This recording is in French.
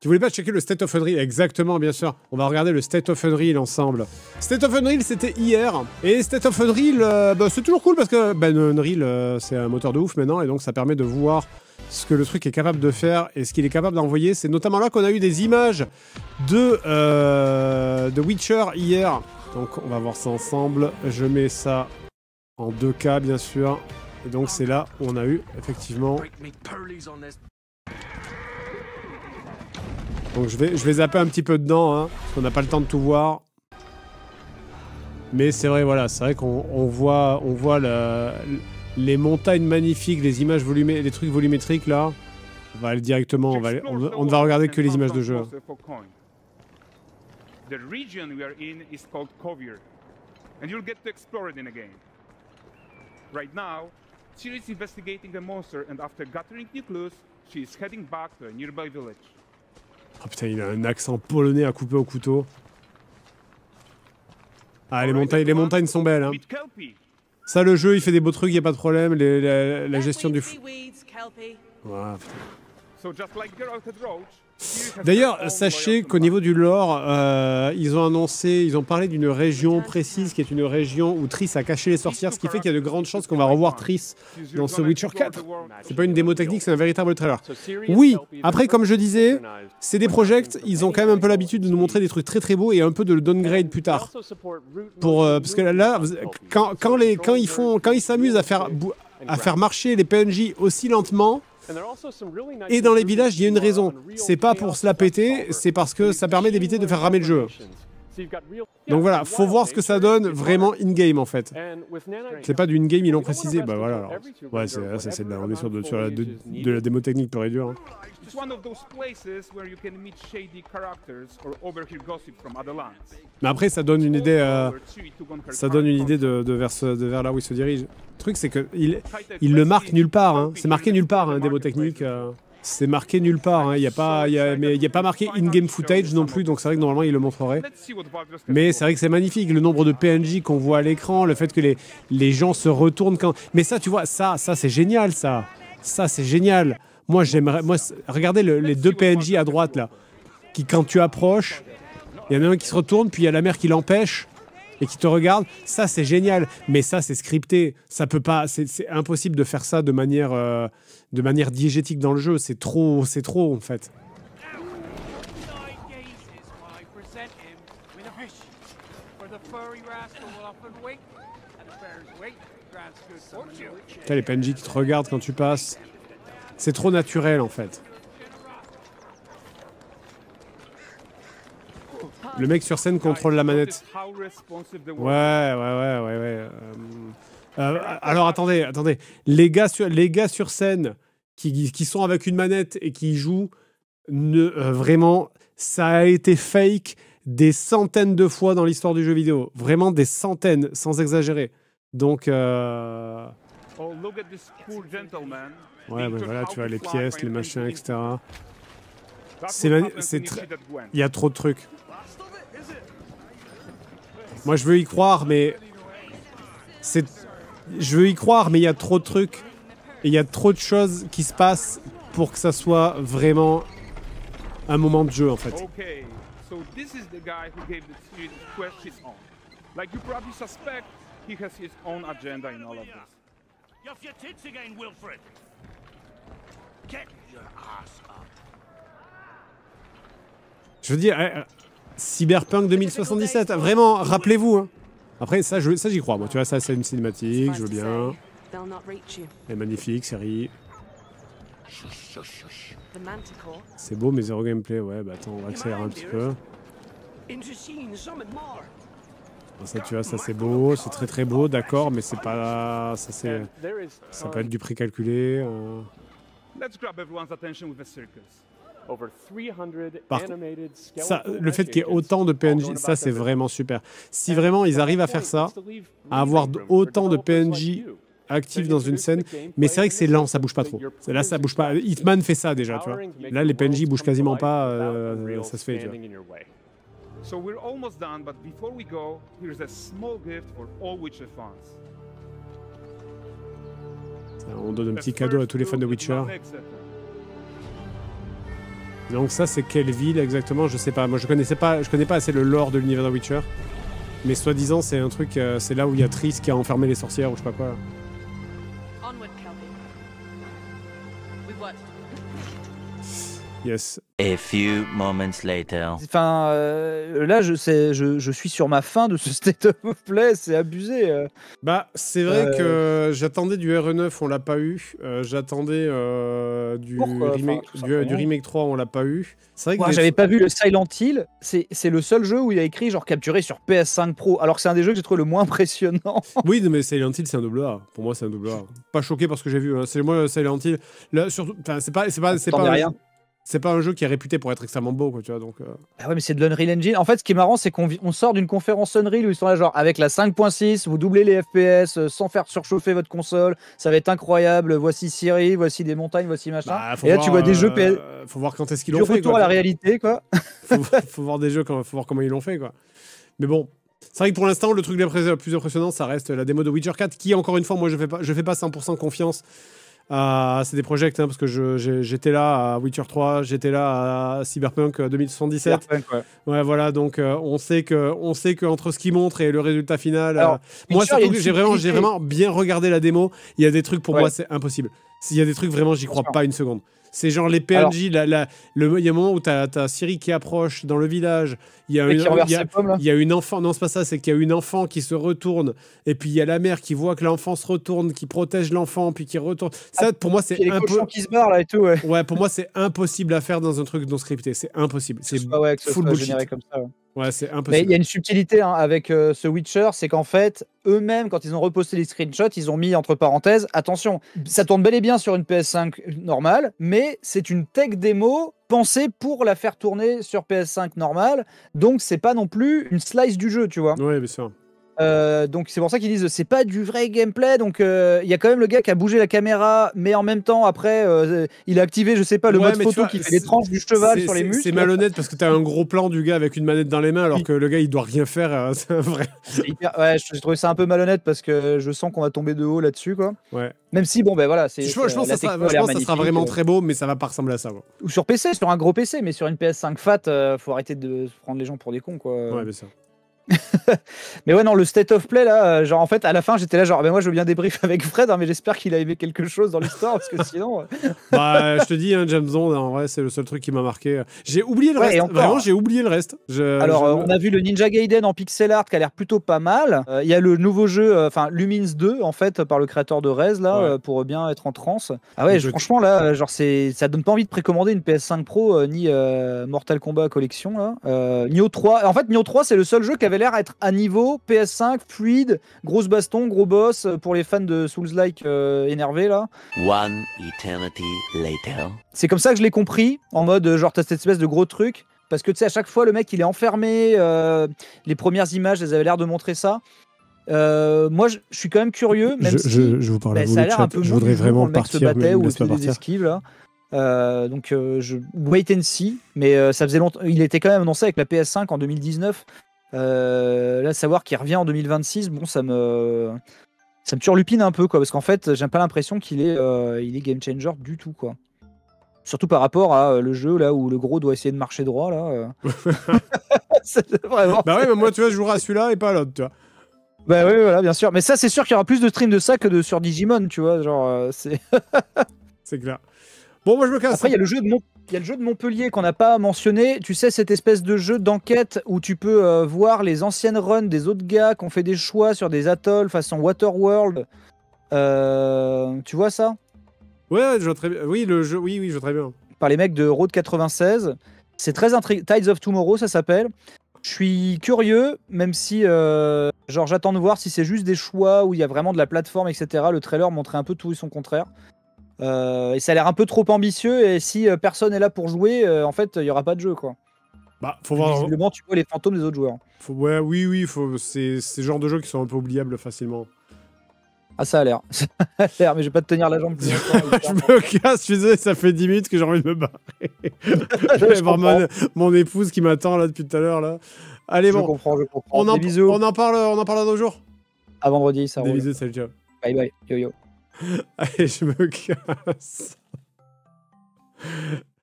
Tu voulais pas checker le State of Unreal? Exactement, bien sûr. On va regarder le State of Unreal ensemble. State of Unreal, c'était hier. Et State of Unreal, c'est toujours cool parce que Unreal, c'est un moteur de ouf maintenant. Et donc, ça permet de voir ce que le truc est capable de faire et ce qu'il est capable d'envoyer. C'est notamment là qu'on a eu des images de Witcher hier. Donc, on va voir ça ensemble. Je mets ça en 2K, bien sûr. Et donc, c'est là où on a eu, effectivement... Donc je vais zapper un petit peu dedans, hein, parce qu'on n'a pas le temps de tout voir. Mais c'est vrai, voilà, c'est vrai qu'on voit les montagnes magnifiques, les images les trucs volumétriques là. On va aller directement, on ne va regarder que les images de jeu. The region we are in is called Kovir, and you'll get to explore it in a game. Right now, Ciri is investigating the monster, and after gathering new clues, she is heading back to a nearby village. Oh putain, il a un accent polonais à couper au couteau. Ah, les montagnes sont belles. Hein. Ça, le jeu, il fait des beaux trucs, il n'y a pas de problème. La gestion du... Voilà, d'ailleurs, sachez qu'au niveau du lore, ils ont parlé d'une région précise qui est une région où Triss a caché les sorcières, ce qui fait qu'il y a de grandes chances qu'on va revoir Triss dans ce Witcher 4. C'est pas une démo technique, c'est un véritable trailer. Oui, après, comme je disais, CD Projekt, ils ont quand même un peu l'habitude de nous montrer des trucs très très beaux et un peu de le downgrade plus tard. Parce que là, quand ils s'amusent à faire marcher les PNJ aussi lentement. Et dans les villages, il y a une raison. C'est pas pour se la péter, c'est parce que ça permet d'éviter de faire ramer le jeu. Donc voilà, faut voir ce que ça donne vraiment in-game en fait. C'est pas du in-game, ils l'ont précisé. Bah voilà, alors. Ouais, on est sur de la démo technique pure et dure. Hein. Mais après, ça donne une idée, de vers là où il se dirige. Le truc, c'est qu'il le marque nulle part. Hein. C'est marqué nulle part, hein, démo technique. C'est marqué nulle part. Hein. Il n'y a pas marqué in-game footage non plus, donc c'est vrai que normalement, il le montrerait. Mais c'est vrai que c'est magnifique. Le nombre de PNJ qu'on voit à l'écran, le fait que les gens se retournent quand... Mais ça, tu vois, ça c'est génial, ça. Ça, c'est génial. Moi, regardez les deux PNJ à droite, là. Qui, quand tu approches, il y en a un qui se retourne, puis il y a la mère qui l'empêche et qui te regarde. Ça, c'est génial. Mais ça, c'est scripté. Ça peut pas... C'est impossible de faire ça de manière diégétique dans le jeu. C'est trop, en fait. T'as les PNJ qui te regardent quand tu passes. C'est trop naturel, en fait. Le mec sur scène contrôle la manette. Ouais. Alors, attendez. Les gars sur scène qui sont avec une manette et qui jouent, vraiment, ça a été fake des centaines de fois dans l'histoire du jeu vidéo. Vraiment des centaines, sans exagérer. Donc... Ouais, mais voilà, tu vois, les pièces, les machins, etc. Il y a trop de trucs. Moi, je veux y croire, mais... Je veux y croire, mais il y a trop de trucs. Et il y a trop de choses qui se passent pour que ça soit vraiment un moment de jeu, en fait. Je veux dire, Cyberpunk 2077, vraiment, rappelez-vous. Hein. Après, ça j'y crois. Moi, tu vois, ça, c'est une cinématique, je veux bien. Elle est magnifique, série. C'est beau, mais zéro gameplay. Ouais, bah attends, on va accélérer un petit peu. Ça, tu vois, ça c'est beau, c'est très très beau, d'accord, mais c'est pas... Ça peut être du précalculé. Ça, le fait qu'il y ait autant de PNJ, ça c'est vraiment super. Si vraiment ils arrivent à faire ça, à avoir autant de PNJ actifs dans une scène, mais c'est vrai que c'est lent, ça bouge pas trop. Là, ça bouge pas. Hitman fait ça déjà, tu vois. Là, les PNJ bougent quasiment pas, ça se fait, tu vois. So we're almost done, but before we go, here's a small gift for all Witcher fans. On donne un petit cadeau à tous les fans de Witcher. Donc ça, c'est quelle ville exactement? Je sais pas. Moi, je connais pas assez le lore de l'univers de Witcher. Mais soi-disant, c'est un truc, c'est là où il y a Triss qui a enfermé les sorcières ou je sais pas quoi. Yes. A few moments later. Enfin, là, je suis sur ma fin de ce State of Play, c'est abusé. Bah, c'est vrai que j'attendais du RE9, on l'a pas eu. J'attendais du remake 3, on l'a pas eu. C'est vrai que Moi, j'avais pas vu le Silent Hill. C'est le seul jeu où il y a écrit genre capturé sur PS5 Pro, alors que c'est un des jeux que j'ai trouvé le moins impressionnant. Oui, mais Silent Hill, c'est un double A. Pour moi, c'est un double A. Pas choqué par ce que j'ai vu. Hein. C'est moi Silent Hill. Là, surtout, c'est pas un jeu qui est réputé pour être extrêmement beau, quoi, tu vois, donc... Ah ouais, mais c'est de l'Unreal Engine. En fait, ce qui est marrant, c'est qu'on sort d'une conférence Unreal où ils sont là, genre, avec la 5.6, vous doublez les FPS sans faire surchauffer votre console, ça va être incroyable, voici Siri, voici des montagnes, voici machin. Bah, et là, tu vois des jeux PS... Faut voir quand est-ce qu'ils l'ont fait, retour à la réalité, quoi. faut voir des jeux, faut voir comment ils l'ont fait, quoi. Mais bon... C'est vrai que pour l'instant, le truc le plus impressionnant, ça reste la démo de Witcher 4, qui, encore une fois, moi, je fais pas 100% confiance à CD Projekt, hein, parce que j'étais là à Witcher 3, j'étais là à Cyberpunk 2077. Cyberpunk, ouais, voilà, donc on sait que entre ce qu'ils montrent et le résultat final, alors, moi, surtout que j'ai vraiment bien regardé la démo. Il y a des trucs pour moi, c'est impossible. S'il y a des trucs vraiment, j'y crois pas une seconde. C'est genre les PNJ, il y a un moment où t'as Siri qui approche dans le village, il y a une enfant, non c'est pas ça, c'est qu'il y a une enfant qui se retourne, et puis il y a la mère qui voit que l'enfant se retourne, qui protège l'enfant, puis qui retourne. Ça, pour moi, c'est un peu... qui se barrent là et tout, ouais. Ouais, pour moi, c'est impossible à faire dans un truc non scripté, c'est impossible. C'est full bullshit. Comme ça, ouais. Ouais, c'est impossible. Mais il y a une subtilité hein, avec ce Witcher, c'est qu'en fait, eux-mêmes, quand ils ont reposté les screenshots, ils ont mis entre parenthèses, attention, ça tourne bel et bien sur une PS5 normale, mais c'est une tech démo pensée pour la faire tourner sur PS5 normale, donc c'est pas non plus une slice du jeu, tu vois. Ouais, bien sûr. Donc c'est pour ça qu'ils disent c'est pas du vrai gameplay, donc il y a quand même le gars qui a bougé la caméra, mais en même temps après il a activé je sais pas le mode photo qui fait les tranches du cheval sur les muscles. C'est malhonnête parce que t'as un gros plan du gars avec une manette dans les mains alors que le gars il doit rien faire. C'est un vrai. Ouais, j'ai trouvé ça un peu malhonnête parce que je sens qu'on va tomber de haut là-dessus quoi. Ouais. Même si bon ben voilà c'est. Je pense que ça sera vraiment très beau, mais ça va pas ressembler à ça. Quoi. Ou sur PC, sur un gros PC, mais sur une PS5 fat, faut arrêter de prendre les gens pour des cons quoi. Ouais, bien sûr. Mais ouais non le state of play là genre en fait à la fin j'étais là genre ben moi je veux bien débrief avec Fred hein, mais j'espère qu'il a aimé quelque chose dans l'histoire parce que sinon bah je te dis hein, James Bond en vrai c'est le seul truc qui m'a marqué. J'ai oublié le reste vraiment j'ai oublié le reste. On a vu le Ninja Gaiden en pixel art qui a l'air plutôt pas mal. Il y a le nouveau jeu enfin Lumines 2 en fait par le créateur de Rez là pour bien être en transe. Ah ouais franchement là genre ça donne pas envie de précommander une PS5 Pro ni Mortal Kombat collection là. Nioh 3 en fait Nioh 3 c'est le seul jeu qui avait l'air être à niveau PS5 fluide, grosse baston, gros boss pour les fans de Souls-like énervés là. One eternity later. C'est comme ça que je l'ai compris en mode genre t'as cette espèce de gros truc parce que tu sais à chaque fois le mec il est enfermé, les premières images elles avaient l'air de montrer ça. Moi je suis quand même curieux même je vous parle à vous, ça a l'air un peu je voudrais vraiment partir mais ou des esquives là. Donc je wait and see mais ça faisait longtemps il était quand même annoncé avec la PS5 en 2019. Là, savoir qu'il revient en 2026, bon, ça me turlupine un peu, quoi, parce qu'en fait, j'ai pas l'impression qu'il est game changer du tout, quoi. Surtout par rapport à le jeu là où le gros doit essayer de marcher droit là. Vraiment. Bah ouais, mais moi, tu vois, je jouerai à celui-là et pas à l'autre, tu vois. Bah oui, voilà, bien sûr. Mais ça, c'est sûr qu'il y aura plus de streams de ça que sur Digimon, tu vois, genre c'est. C'est clair. Bon, moi je me casse. Après, il y a le jeu de Montpellier qu'on n'a pas mentionné. Tu sais, cette espèce de jeu d'enquête où tu peux voir les anciennes runs des autres gars qui ont fait des choix sur des atolls façon Waterworld. Tu vois ça? Ouais, je vois très bien. Oui, le jeu, oui, je vois très bien. Par les mecs de Road 96. C'est très intriguant. Tides of Tomorrow, ça s'appelle. Je suis curieux, même si genre j'attends de voir si c'est juste des choix où il y a vraiment de la plateforme, etc. Le trailer montrait un peu tout et son contraire. Et ça a l'air un peu trop ambitieux et si personne est là pour jouer, en fait, il y aura pas de jeu quoi. Bah, faut voir. Visiblement, tu vois les fantômes des autres joueurs. Oui, c'est ce genre de jeux qui sont un peu oubliables facilement. Ah, ça a l'air. Ça a l'air, mais je vais pas te tenir la jambe plus longtemps. Je me casse, je suis désolé, ça fait 10 minutes que j'ai envie de me barrer. Je vais voir mon épouse qui m'attend là depuis tout à l'heure là. Allez, je comprends. Bisous. On en parle dans 2 jours. À vendredi, ça roule. Des bisous, salut, ciao. Bye bye, yo yo. Allez, je me casse.